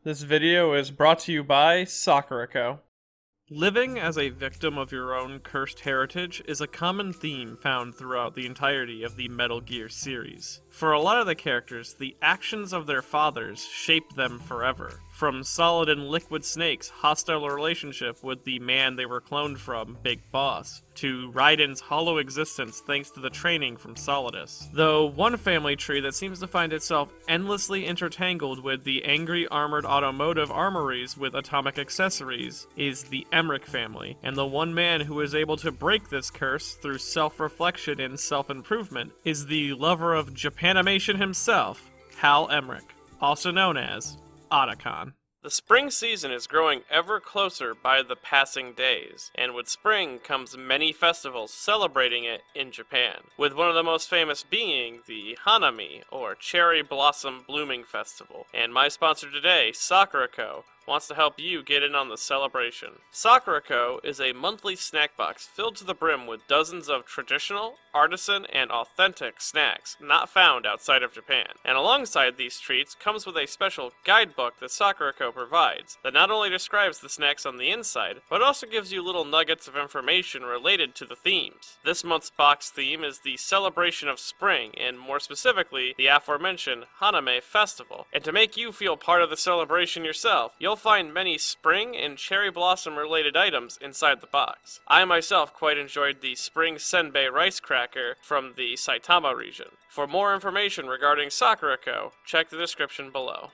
This video is brought to you by Sakuraco. Living as a victim of your own cursed heritage is a common theme found throughout the entirety of the Metal Gear series. For a lot of the characters, the actions of their fathers shape them forever. From Solid and Liquid Snake's hostile relationship with the man they were cloned from, Big Boss, to Raiden's hollow existence thanks to the training from Solidus. Though one family tree that seems to find itself endlessly intertangled with the angry armored automotive armories with atomic accessories is the Emmerich family, and the one man who is able to break this curse through self-reflection and self-improvement is the lover of Japanimation himself, Hal Emmerich, also known as Otacon. The spring season is growing ever closer by the passing days, and with spring comes many festivals celebrating it in Japan, with one of the most famous being the Hanami, or Cherry Blossom Blooming Festival. And my sponsor today, Sakuraco, wants to help you get in on the celebration. Sakuraco is a monthly snack box filled to the brim with dozens of traditional, artisan, and authentic snacks not found outside of Japan. And alongside these treats comes with a special guidebook that Sakuraco provides that not only describes the snacks on the inside, but also gives you little nuggets of information related to the themes. This month's box theme is the celebration of spring, and more specifically, the aforementioned Haname Festival. And to make you feel part of the celebration yourself, you'll find many spring and cherry blossom related items inside the box. I myself quite enjoyed the spring senbei rice cracker from the Saitama region. For more information regarding Sakuraco, check the description below.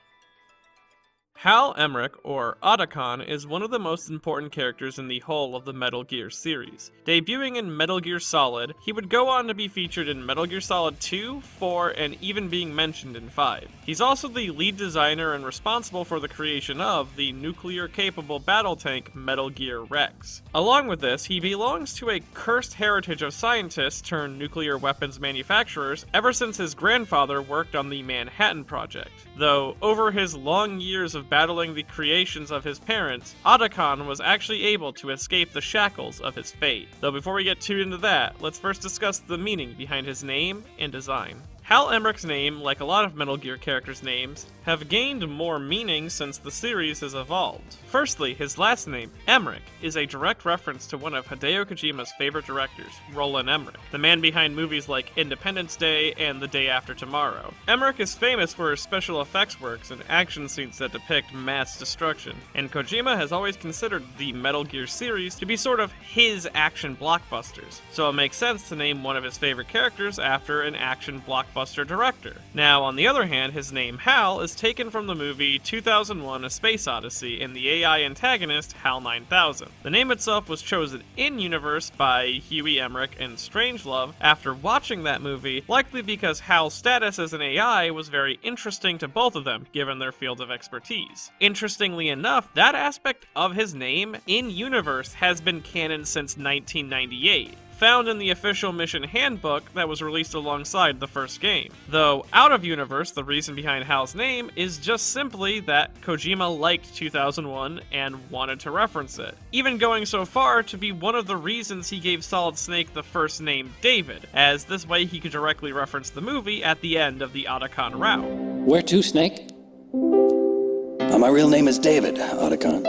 Hal Emmerich, or Otacon, is one of the most important characters in the whole of the Metal Gear series. Debuting in Metal Gear Solid, he would go on to be featured in Metal Gear Solid 2, 4, and even being mentioned in 5. He's also the lead designer and responsible for the creation of the nuclear-capable battle tank Metal Gear Rex. Along with this, he belongs to a cursed heritage of scientists turned nuclear weapons manufacturers ever since his grandfather worked on the Manhattan Project. Though, over his long years of battling the creations of his parents, Otacon was actually able to escape the shackles of his fate. Though before we get too into that, let's first discuss the meaning behind his name and design. Hal Emmerich's name, like a lot of Metal Gear characters' names, have gained more meaning since the series has evolved. Firstly, his last name, Emmerich, is a direct reference to one of Hideo Kojima's favorite directors, Roland Emmerich, the man behind movies like Independence Day and The Day After Tomorrow. Emmerich is famous for his special effects works and action scenes that depict mass destruction, and Kojima has always considered the Metal Gear series to be sort of his action blockbusters, so it makes sense to name one of his favorite characters after an action blockbuster director. Now, on the other hand, his name Hal is taken from the movie 2001: A Space Odyssey and the AI antagonist HAL 9000. The name itself was chosen in-universe by Huey Emmerich and Strangelove after watching that movie, likely because Hal's status as an AI was very interesting to both of them, given their field of expertise. Interestingly enough, that aspect of his name in-universe has been canon since 1998. Found in the official mission handbook that was released alongside the first game. Though, out of universe, the reason behind Hal's name is just simply that Kojima liked 2001 and wanted to reference it, even going so far to be one of the reasons he gave Solid Snake the first name David, as this way he could directly reference the movie at the end of the Otacon route. Where to, Snake? My real name is David, Otacon.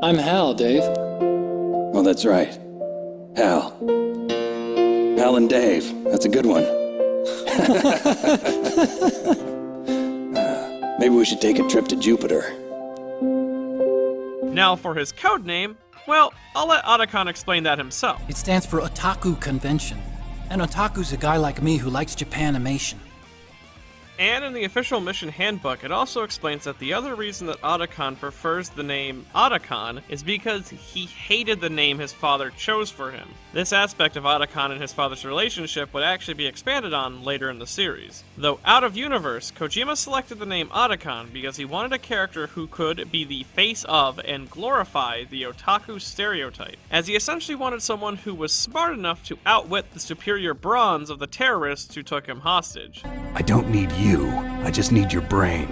I'm Hal, Dave. Oh, that's right. Hal. Hal and Dave. That's a good one. Maybe we should take a trip to Jupiter. Now for his code name, well, I'll let Otacon explain that himself. It stands for Otaku Convention. An otaku's a guy like me who likes Japanimation. And in the official mission handbook, it also explains that the other reason that Otacon prefers the name Otacon is because he hated the name his father chose for him. This aspect of Otacon and his father's relationship would actually be expanded on later in the series. Though out of universe, Kojima selected the name Otacon because he wanted a character who could be the face of and glorify the otaku stereotype, as he essentially wanted someone who was smart enough to outwit the superior bronze of the terrorists who took him hostage. I don't need you, I just need your brain.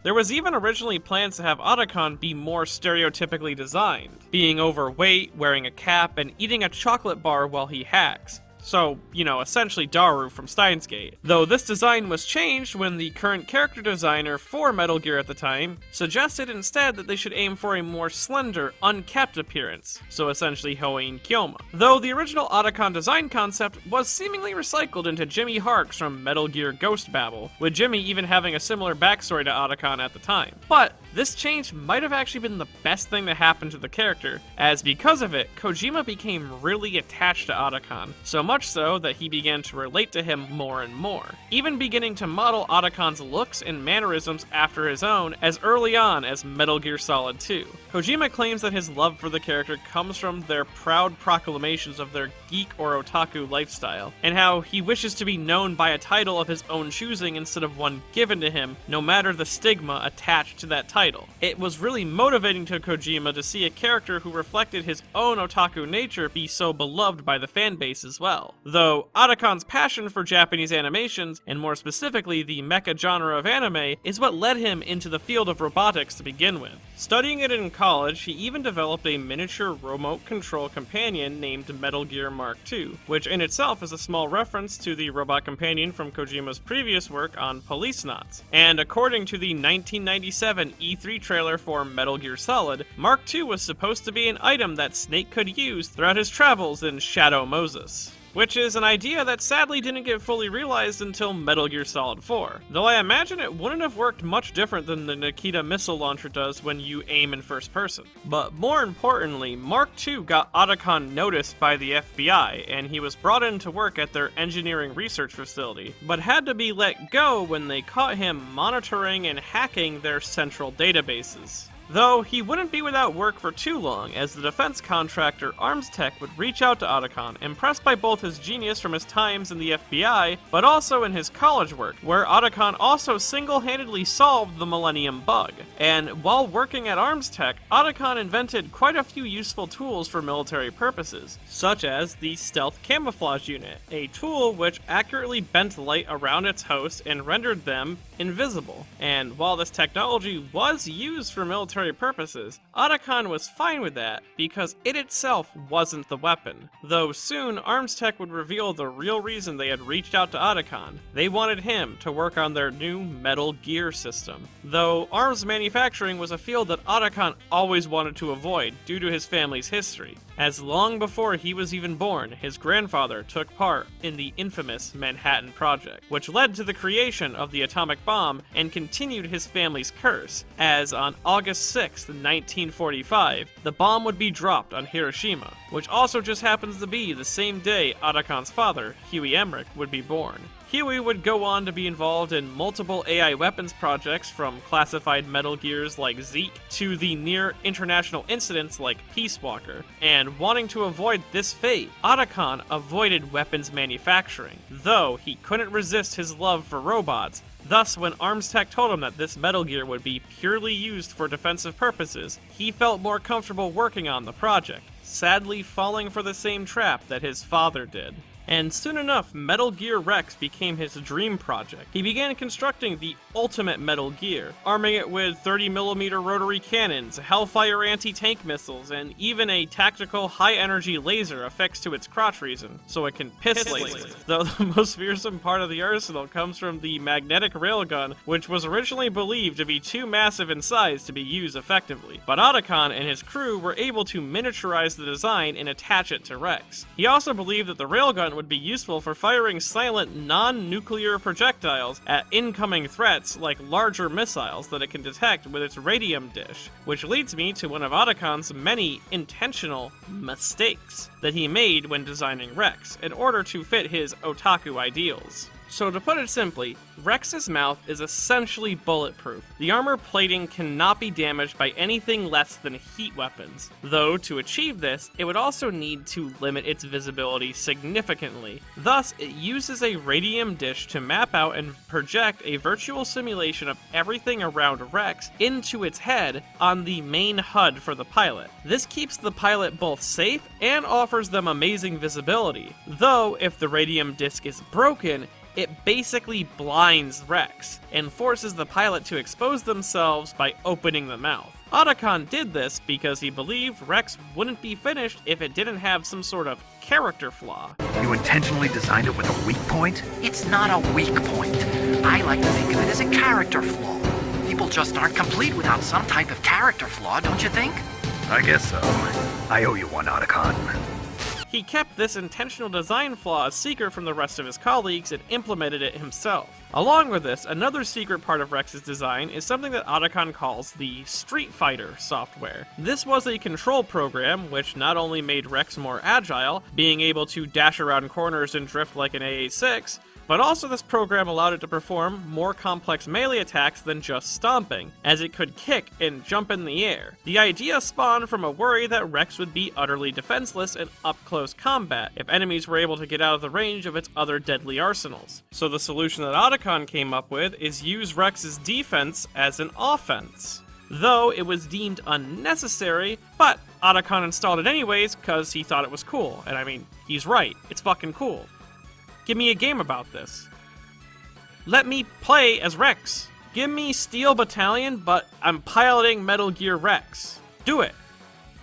There was even originally plans to have Otacon be more stereotypically designed, being overweight, wearing a cap, and eating a chocolate bar while he hacks. So, essentially Daru from Steins Gate. Though this design was changed when the current character designer for Metal Gear at the time suggested instead that they should aim for a more slender, unkept appearance, so essentially Hoenn Kyoma. Though the original Otacon design concept was seemingly recycled into Jimmy Harks from Metal Gear Ghost Babel, with Jimmy even having a similar backstory to Otacon at the time. But this change might have actually been the best thing to happen to the character, as because of it, Kojima became really attached to Otacon, so much so that he began to relate to him more and more, even beginning to model Otacon's looks and mannerisms after his own as early on as Metal Gear Solid 2. Kojima claims that his love for the character comes from their proud proclamations of their geek or otaku lifestyle, and how he wishes to be known by a title of his own choosing instead of one given to him, no matter the stigma attached to that title. It was really motivating to Kojima to see a character who reflected his own otaku nature be so beloved by the fan base as well. Though Otacon's passion for Japanese animations, and more specifically the mecha genre of anime, is what led him into the field of robotics to begin with. Studying it in college, he even developed a miniature remote control companion named Metal Gear Mark II, which in itself is a small reference to the robot companion from Kojima's previous work on Policenauts. And according to the 1997 E3 trailer for Metal Gear Solid, Mark II was supposed to be an item that Snake could use throughout his travels in Shadow Moses, which is an idea that sadly didn't get fully realized until Metal Gear Solid 4, though I imagine it wouldn't have worked much different than the Nikita missile launcher does when you aim in first person. But more importantly, Mark II got Otacon noticed by the FBI, and he was brought in to work at their engineering research facility, but had to be let go when they caught him monitoring and hacking their central databases. Though he wouldn't be without work for too long, as the defense contractor ArmsTech would reach out to Otacon, impressed by both his genius from his times in the FBI, but also in his college work, where Otacon also single-handedly solved the Millennium Bug. And while working at ArmsTech, Otacon invented quite a few useful tools for military purposes, such as the Stealth Camouflage Unit, a tool which accurately bent light around its host and rendered them invisible. And while this technology was used for military purposes, Otacon was fine with that because it itself wasn't the weapon. Though soon, ArmsTech would reveal the real reason they had reached out to Otacon. They wanted him to work on their new Metal Gear system. Though arms manufacturing was a field that Otacon always wanted to avoid due to his family's history, as long before he was even born, his grandfather took part in the infamous Manhattan Project, which led to the creation of the atomic bomb and continued his family's curse, as on August 6, 1945, the bomb would be dropped on Hiroshima, which also just happens to be the same day Otacon's father, Huey Emmerich, would be born. Huey would go on to be involved in multiple AI weapons projects, from classified Metal Gears like Zeke to the near international incidents like Peace Walker. And wanting to avoid this fate, Otacon avoided weapons manufacturing, though he couldn't resist his love for robots. Thus, when ArmsTech told him that this Metal Gear would be purely used for defensive purposes, he felt more comfortable working on the project, sadly falling for the same trap that his father did. And soon enough, Metal Gear Rex became his dream project. He began constructing the ultimate Metal Gear, arming it with 30mm rotary cannons, Hellfire anti-tank missiles, and even a tactical high-energy laser affixed to its crotch region, so it can piss lasers. Though the most fearsome part of the arsenal comes from the magnetic railgun, which was originally believed to be too massive in size to be used effectively. But Otacon and his crew were able to miniaturize the design and attach it to Rex. He also believed that the railgun would be useful for firing silent, non-nuclear projectiles at incoming threats like larger missiles that it can detect with its radium dish, which leads me to one of Otacon's many intentional mistakes that he made when designing Rex in order to fit his otaku ideals. So to put it simply, Rex's mouth is essentially bulletproof. The armor plating cannot be damaged by anything less than heat weapons, though to achieve this, it would also need to limit its visibility significantly. Thus, it uses a radium dish to map out and project a virtual simulation of everything around Rex into its head on the main HUD for the pilot. This keeps the pilot both safe and offers them amazing visibility, though if the radium disc is broken, it basically blinds Rex and forces the pilot to expose themselves by opening the mouth. Otacon did this because he believed Rex wouldn't be finished if it didn't have some sort of character flaw. You intentionally designed it with a weak point? It's not a weak point. I like to think of it as a character flaw. People just aren't complete without some type of character flaw, don't you think? I guess so. I owe you one, Otacon. He kept this intentional design flaw a secret from the rest of his colleagues and implemented it himself. Along with this, another secret part of Rex's design is something that Otacon calls the Street Fighter software. This was a control program which not only made Rex more agile, being able to dash around corners and drift like an AA6, but also this program allowed it to perform more complex melee attacks than just stomping, as it could kick and jump in the air. The idea spawned from a worry that Rex would be utterly defenseless in up-close combat if enemies were able to get out of the range of its other deadly arsenals. So the solution that Otacon came up with is use Rex's defense as an offense. Though it was deemed unnecessary, but Otacon installed it anyways because he thought it was cool, and I mean, he's right, it's fucking cool. Give me a game about this. Let me play as Rex. Give me Steel Battalion, but I'm piloting Metal Gear Rex. Do it.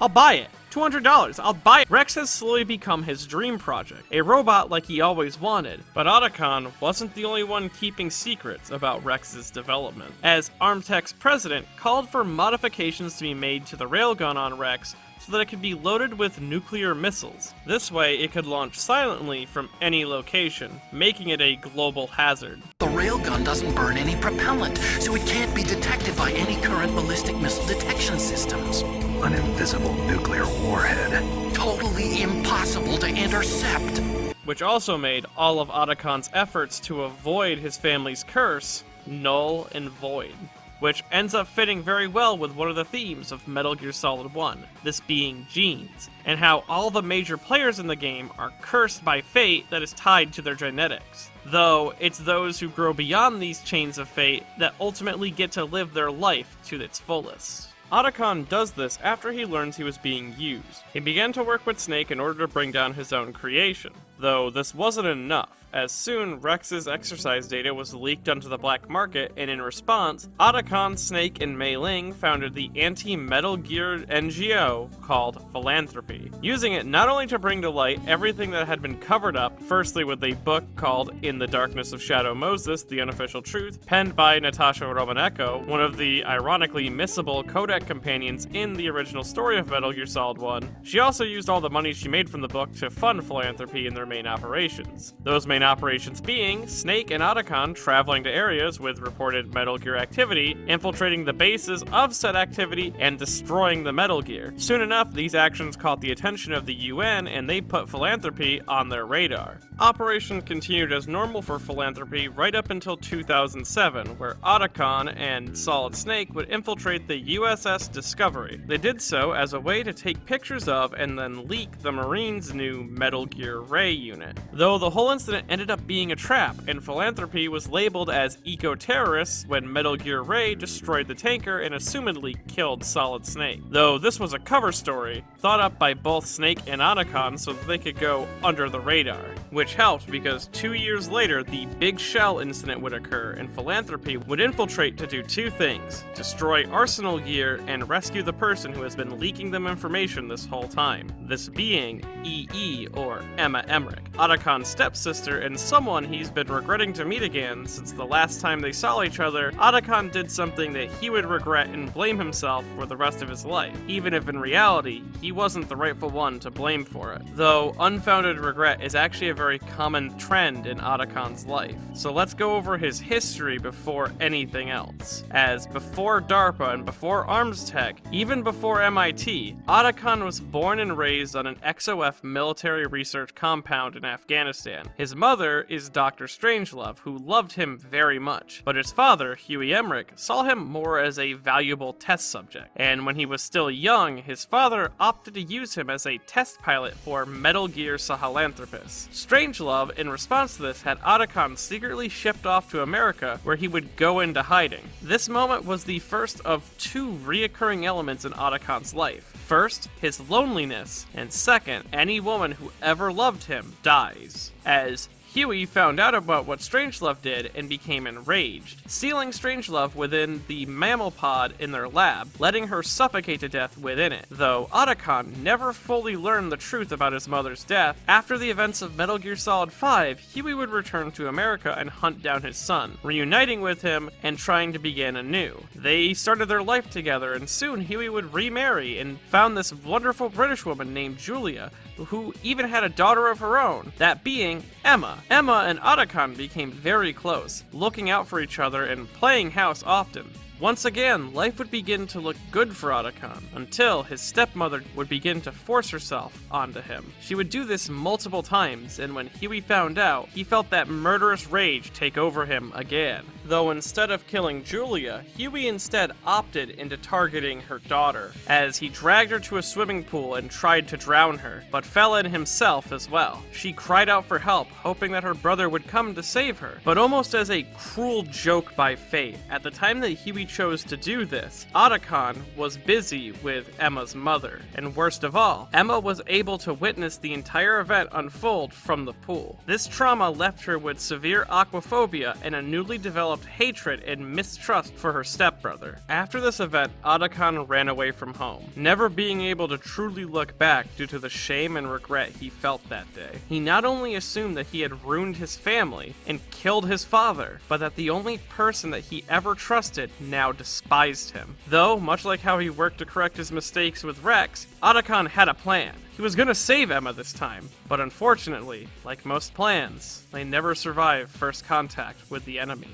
I'll buy it. $200. I'll buy it. Rex has slowly become his dream project, a robot like he always wanted, but Otacon wasn't the only one keeping secrets about Rex's development, as Armtech's president called for modifications to be made to the railgun on Rex so that it could be loaded with nuclear missiles. This way, it could launch silently from any location, making it a global hazard. The railgun doesn't burn any propellant, so it can't be detected by any current ballistic missile detection systems. An invisible nuclear warhead. Totally impossible to intercept. Which also made all of Otacon's efforts to avoid his family's curse null and void, which ends up fitting very well with one of the themes of Metal Gear Solid 1, this being genes, and how all the major players in the game are cursed by fate that is tied to their genetics. Though, it's those who grow beyond these chains of fate that ultimately get to live their life to its fullest. Otacon does this after he learns he was being used. He began to work with Snake in order to bring down his own creation, though this wasn't enough, as soon Rex's exercise data was leaked onto the black market, and in response, Otacon, Snake, and Mei Ling founded the anti-Metal Gear NGO called Philanthropy, using it not only to bring to light everything that had been covered up, firstly with a book called In the Darkness of Shadow Moses, The Unofficial Truth, penned by Natasha Romanenko, one of the ironically missable codec companions in the original story of Metal Gear Solid 1. She also used all the money she made from the book to fund Philanthropy in their main operations. Those main operations being Snake and Otacon traveling to areas with reported Metal Gear activity, infiltrating the bases of said activity, and destroying the Metal Gear. Soon enough, these actions caught the attention of the UN, and they put Philanthropy on their radar. Operation continued as normal for Philanthropy right up until 2007, where Otacon and Solid Snake would infiltrate the USS Discovery. They did so as a way to take pictures of and then leak the Marines' new Metal Gear Ray unit. Though the whole incident ended up being a trap, and Philanthropy was labeled as eco-terrorists when Metal Gear Ray destroyed the tanker and assumedly killed Solid Snake. Though this was a cover story, thought up by both Snake and Otacon so that they could go under the radar. Which helped because 2 years later, the Big Shell incident would occur, and Philanthropy would infiltrate to do two things: destroy Arsenal gear and rescue the person who has been leaking them information this whole time. This being EE, or Emma Emmerich, Otacon's stepsister and someone he's been regretting to meet again since the last time they saw each other. Otacon did something that he would regret and blame himself for the rest of his life, even if in reality, he wasn't the rightful one to blame for it. Though unfounded regret is actually a very common trend in Otacon's life. So let's go over his history before anything else. As before DARPA and before Armstech, even before MIT, Otacon was born and raised on an XOF military research compound in Afghanistan. His mother is Dr. Strangelove, who loved him very much, but his father, Huey Emmerich, saw him more as a valuable test subject, and when he was still young, his father opted to use him as a test pilot for Metal Gear Sahelanthropus. Strangelove, in response to this, had Otacon secretly shipped off to America, where he would go into hiding. This moment was the first of two reoccurring elements in Otacon's life. First, his loneliness, and second, any woman who ever loved him dies, as Huey found out about what Strangelove did and became enraged, sealing Strangelove within the mammal pod in their lab, letting her suffocate to death within it. Though Otacon never fully learned the truth about his mother's death, after the events of Metal Gear Solid 5, Huey would return to America and hunt down his son, reuniting with him and trying to begin anew. They started their life together, and soon Huey would remarry and found this wonderful British woman named Julia, who even had a daughter of her own, that being Emma. Emma and Otacon became very close, looking out for each other and playing house often. Once again, life would begin to look good for Otacon, until his stepmother would begin to force herself onto him. She would do this multiple times, and when Huey found out, he felt that murderous rage take over him again. Though instead of killing Julia, Huey instead opted into targeting her daughter, as he dragged her to a swimming pool and tried to drown her, but fell in himself as well. She cried out for help, hoping that her brother would come to save her, but almost as a cruel joke by fate, at the time that Huey chose to do this, Otacon was busy with Emma's mother, and worst of all, Emma was able to witness the entire event unfold from the pool. This trauma left her with severe aquaphobia and a newly developed hatred and mistrust for her stepbrother. After this event, Otacon ran away from home, never being able to truly look back due to the shame and regret he felt that day. He not only assumed that he had ruined his family and killed his father, but that the only person that he ever trusted now despised him. Though, much like how he worked to correct his mistakes with Rex, Otacon had a plan. He was gonna save Emma this time, but unfortunately, like most plans, they never survived first contact with the enemy.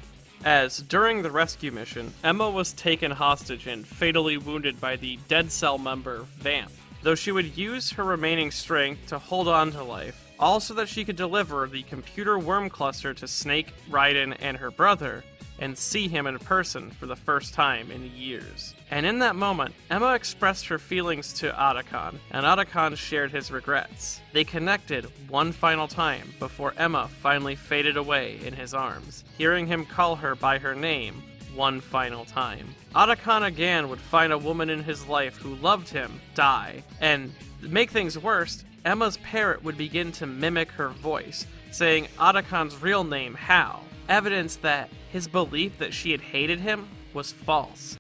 As, during the rescue mission, Emma was taken hostage and fatally wounded by the Dead Cell member, Vamp, though she would use her remaining strength to hold on to life, all so that she could deliver the computer worm cluster to Snake, Raiden, and her brother, and see him in person for the first time in years. And in that moment, Emma expressed her feelings to Otacon, and Otacon shared his regrets. They connected one final time before Emma finally faded away in his arms, hearing him call her by her name one final time. Otacon again would find a woman in his life who loved him die, and to make things worse, Emma's parrot would begin to mimic her voice, saying Otacon's real name, Hal, evidence that his belief that she had hated him was false.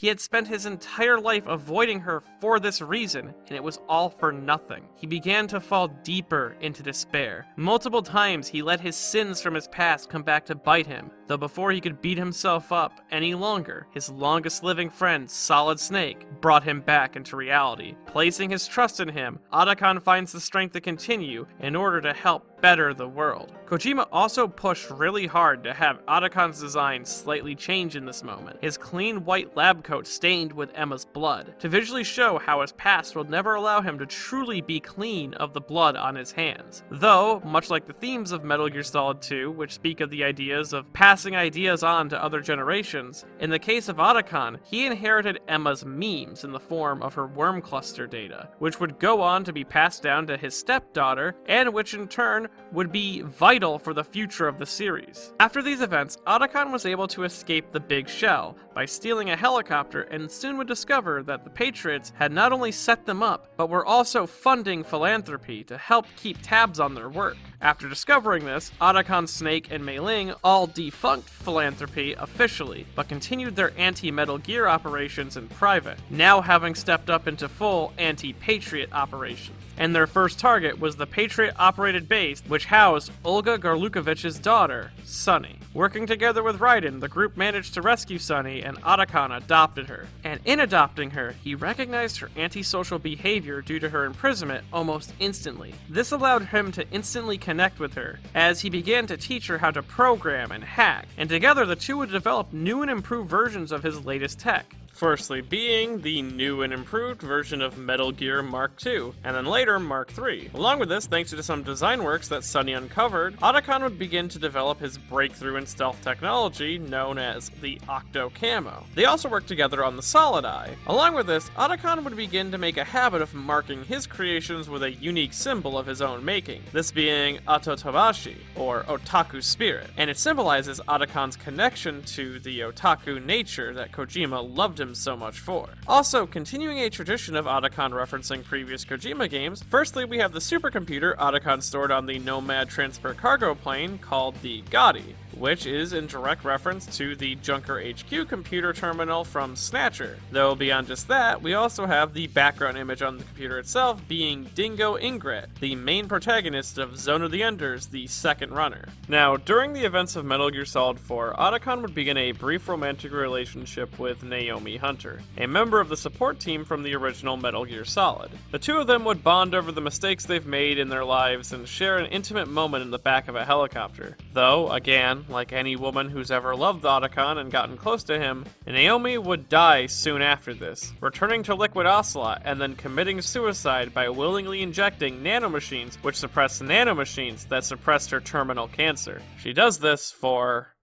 He had spent his entire life avoiding her for this reason, and it was all for nothing. He began to fall deeper into despair. Multiple times he let his sins from his past come back to bite him, though before he could beat himself up any longer, his longest living friend, Solid Snake, brought him back into reality. Placing his trust in him, Otacon finds the strength to continue in order to help better the world. Kojima also pushed really hard to have Otacon's design slightly change in this moment, his clean white lab coat stained with Emma's blood, to visually show how his past will never allow him to truly be clean of the blood on his hands. Though, much like the themes of Metal Gear Solid 2, which speak of the ideas of passing ideas on to other generations, in the case of Otacon, he inherited Emma's memes in the form of her worm cluster data, which would go on to be passed down to his stepdaughter, and which in turn would be vital for the future of the series. After these events, Otacon was able to escape the Big Shell by stealing a helicopter, and soon would discover that the Patriots had not only set them up, but were also funding Philanthropy to help keep tabs on their work. After discovering this, Otacon, Snake, and Mei Ling all defunct Philanthropy officially, but continued their anti-Metal Gear operations in private, now having stepped up into full anti-patriot operations. And their first target was the Patriot-operated base, which housed Olga Garlukovich's daughter, Sunny. Working together with Raiden, the group managed to rescue Sunny, and Otacon adopted her. And in adopting her, he recognized her antisocial behavior due to her imprisonment almost instantly. This allowed him to instantly connect with her, as he began to teach her how to program and hack, and together the two would develop new and improved versions of his latest tech. Firstly being the new and improved version of Metal Gear Mark II, and then later Mark III. Along with this, thanks to some design works that Sonny uncovered, Otacon would begin to develop his breakthrough in stealth technology known as the Octo Camo. They also worked together on the Solid Eye. Along with this, Otacon would begin to make a habit of marking his creations with a unique symbol of his own making, this being Ototobashi, or Otaku Spirit, and it symbolizes Otacon's connection to the otaku nature that Kojima loved him so much for. Also, continuing a tradition of Otacon referencing previous Kojima games, firstly we have the supercomputer Otacon stored on the Nomad Transfer cargo plane called the Gotti, which is in direct reference to the Junker HQ computer terminal from Snatcher. Though beyond just that, we also have the background image on the computer itself being Dingo Ingrid, the main protagonist of Zone of the Enders, the second runner. Now, during the events of Metal Gear Solid 4, Otacon would begin a brief romantic relationship with Naomi Hunter, a member of the support team from the original Metal Gear Solid. The two of them would bond over the mistakes they've made in their lives and share an intimate moment in the back of a helicopter. Though, again, like any woman who's ever loved Otacon and gotten close to him, Naomi would die soon after this, returning to Liquid Ocelot and then committing suicide by willingly injecting nanomachines which suppress nanomachines that suppressed her terminal cancer. She does this for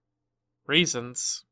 reasons.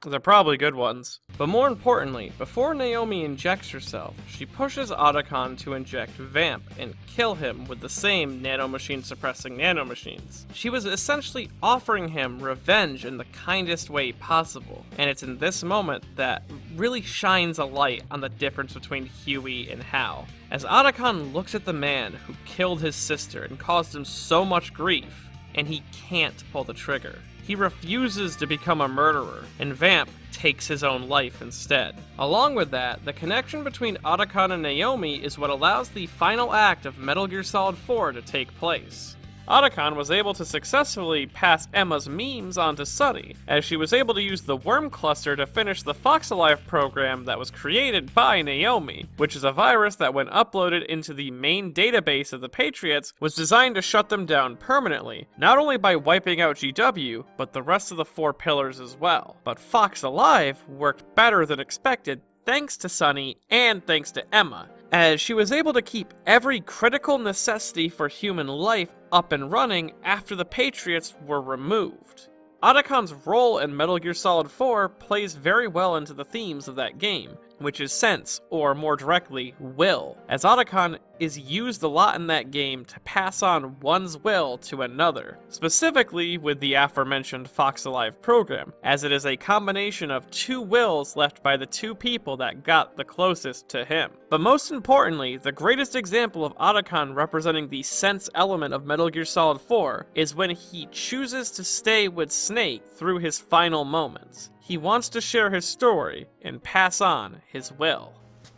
They're probably good ones. But more importantly, before Naomi injects herself, she pushes Otacon to inject Vamp and kill him with the same nanomachine suppressing nanomachines. She was essentially offering him revenge in the kindest way possible, and it's in this moment that really shines a light on the difference between Huey and Hal. As Otacon looks at the man who killed his sister and caused him so much grief, and he can't pull the trigger. He refuses to become a murderer, and Vamp takes his own life instead. Along with that, the connection between Otacon and Naomi is what allows the final act of Metal Gear Solid 4 to take place. Otacon was able to successfully pass Emma's memes on to Sonny, as she was able to use the worm cluster to finish the Fox Alive program that was created by Naomi, which is a virus that when uploaded into the main database of the Patriots was designed to shut them down permanently, not only by wiping out GW, but the rest of the 4 pillars as well. But Fox Alive worked better than expected thanks to Sonny and thanks to Emma, as she was able to keep every critical necessity for human life up and running after the Patriots were removed. Otacon's role in Metal Gear Solid 4 plays very well into the themes of that game, which is sense, or more directly, will, as Otacon is used a lot in that game to pass on one's will to another, specifically with the aforementioned Fox Alive program, as it is a combination of 2 wills left by the 2 people that got the closest to him. But most importantly, the greatest example of Otacon representing the sense element of Metal Gear Solid 4 is when he chooses to stay with Snake through his final moments. He wants to share his story and pass on his will.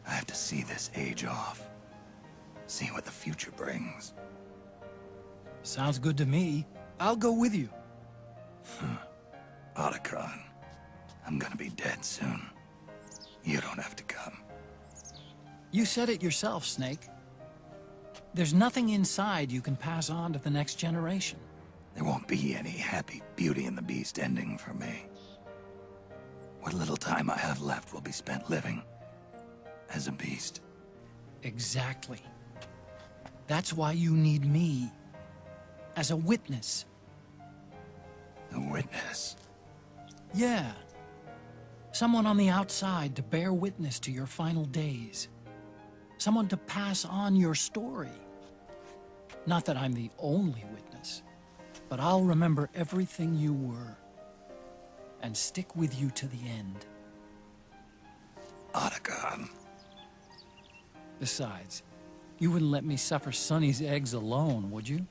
I have to see this age off. See what the future brings. Sounds good to me. I'll go with you. Otacon, I'm gonna be dead soon. You don't have to come. You said it yourself, Snake. There's nothing inside you can pass on to the next generation. There won't be any happy Beauty and the Beast ending for me. What little time I have left will be spent living as a beast. Exactly. That's why you need me. As a witness. A witness? Yeah. Someone on the outside to bear witness to your final days. Someone to pass on your story. Not that I'm the only witness, but I'll remember everything you were. And stick with you to the end. Otacon. Besides, you wouldn't let me suffer Sonny's eggs alone, would you?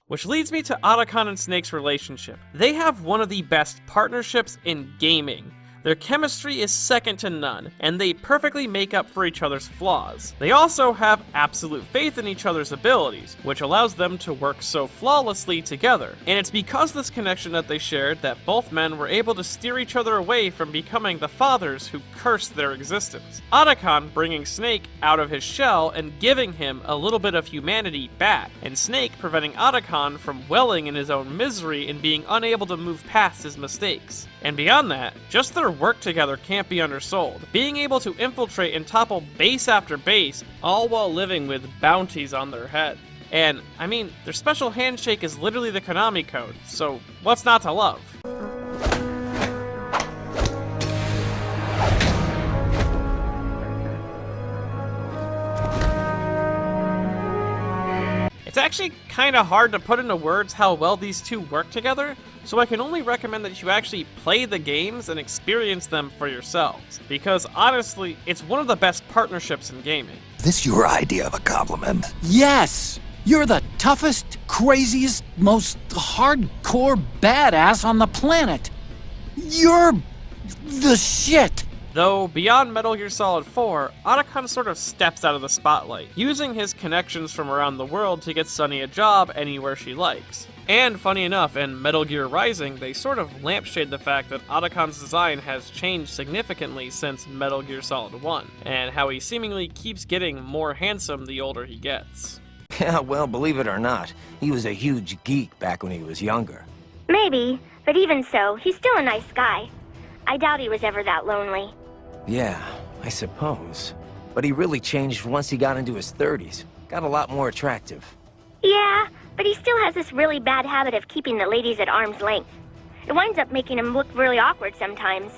Which leads me to Otacon and Snake's relationship. They have one of the best partnerships in gaming. Their chemistry is second to none, and they perfectly make up for each other's flaws. They also have absolute faith in each other's abilities, which allows them to work so flawlessly together. And it's because of this connection that they shared that both men were able to steer each other away from becoming the fathers who cursed their existence. Otacon bringing Snake out of his shell and giving him a little bit of humanity back, and Snake preventing Otacon from welling in his own misery and being unable to move past his mistakes. And beyond that, just their work together can't be undersold. Being able to infiltrate and topple base after base, all while living with bounties on their head. And, I mean, their special handshake is literally the Konami code, so what's not to love? It's actually kinda hard to put into words how well these two work together, so I can only recommend that you actually play the games and experience them for yourselves, because honestly, it's one of the best partnerships in gaming. This your idea of a compliment? Yes! You're the toughest, craziest, most hardcore badass on the planet! You're the shit! Though, beyond Metal Gear Solid 4, Otacon sort of steps out of the spotlight, using his connections from around the world to get Sunny a job anywhere she likes. And funny enough, in Metal Gear Rising, they sort of lampshade the fact that Otacon's design has changed significantly since Metal Gear Solid 1, and how he seemingly keeps getting more handsome the older he gets. Yeah, well, believe it or not, he was a huge geek back when he was younger. Maybe, but even so, he's still a nice guy. I doubt he was ever that lonely. Yeah, I suppose. But he really changed once he got into his 30s. Got a lot more attractive. Yeah, but he still has this really bad habit of keeping the ladies at arm's length. It winds up making him look really awkward sometimes.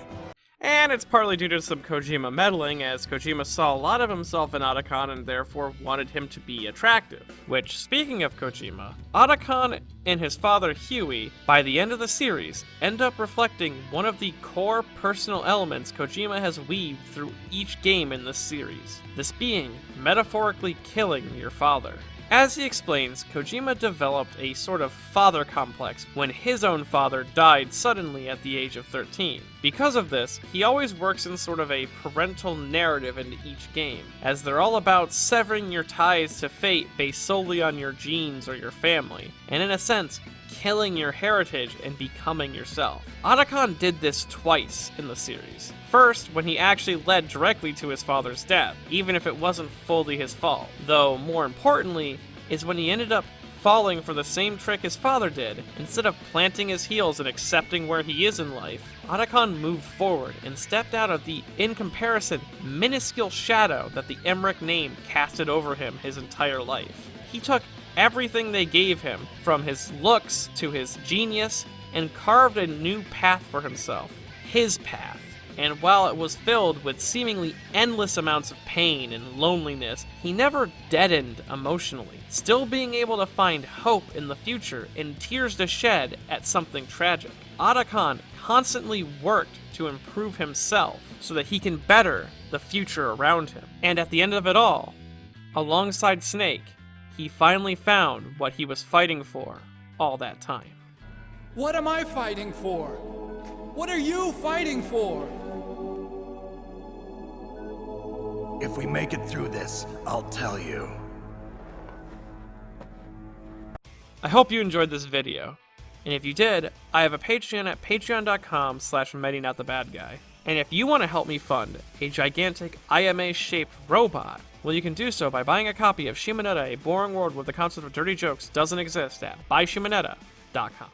And it's partly due to some Kojima meddling, as Kojima saw a lot of himself in Otacon and therefore wanted him to be attractive. Which, speaking of Kojima, Otacon and his father Huey, by the end of the series, end up reflecting one of the core personal elements Kojima has weaved through each game in this series. This being, metaphorically killing your father. As he explains, Kojima developed a sort of father complex when his own father died suddenly at the age of 13. Because of this, he always works in sort of a parental narrative into each game, as they're all about severing your ties to fate based solely on your genes or your family, and in a sense, killing your heritage and becoming yourself. Otacon did this twice in the series. First, when he actually led directly to his father's death, even if it wasn't fully his fault. Though, more importantly, is when he ended up falling for the same trick his father did. Instead of planting his heels and accepting where he is in life, Otacon moved forward and stepped out of the, in comparison, minuscule shadow that the Emmerich name casted over him his entire life. He took everything they gave him, from his looks to his genius, and carved a new path for himself. His path. And while it was filled with seemingly endless amounts of pain and loneliness, he never deadened emotionally, still being able to find hope in the future and tears to shed at something tragic. Otacon constantly worked to improve himself so that he can better the future around him. And at the end of it all, alongside Snake, he finally found what he was fighting for all that time. What am I fighting for? What are you fighting for? If we make it through this, I'll tell you. I hope you enjoyed this video. And if you did, I have a Patreon at patreon.com/MetinOutTheBadGuy. And if you want to help me fund a gigantic IMA-shaped robot, well, you can do so by buying a copy of Shimoneta, A Boring World Where the Concept of Dirty Jokes Doesn't Exist at buyshimoneta.com.